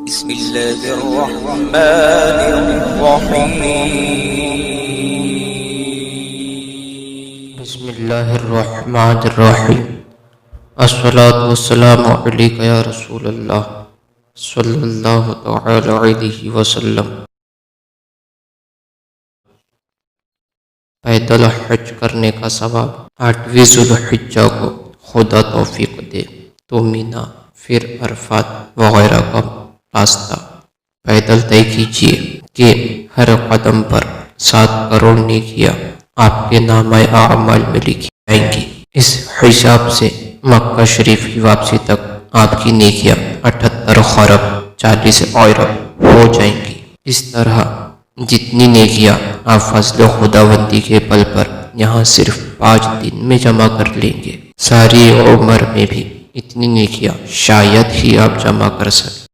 بسم اللہ الرحمن الرحیم بسم اللہ الرحمن الرحیم الصلاۃ والسلام علیک یا رسول اللہ صلی اللہ تعالی علیہ وسلم۔ پیدل حج کرنے کا ثواب 8ویں ذوالحجہ کو خدا توفیق دے تو مینا پھر عرفات وغیرہ کا راستہ پیدل طے کیجیے کہ ہر قدم پر 7 کروڑ نیکیاں آپ کے نامہ اعمال میں لکھی جائیں گی۔ اس حساب سے مکہ شریف کی واپسی تک آپ کی نیکیاں 78 خرب 40 ارب ہو جائیں گی۔ اس طرح جتنی نیکیاں آپ فضل خداوندی کے پل پر یہاں صرف 5 دن میں جمع کر لیں گے، ساری عمر میں بھی اتنی نیکیاں شاید ہی آپ جمع کر سکیں۔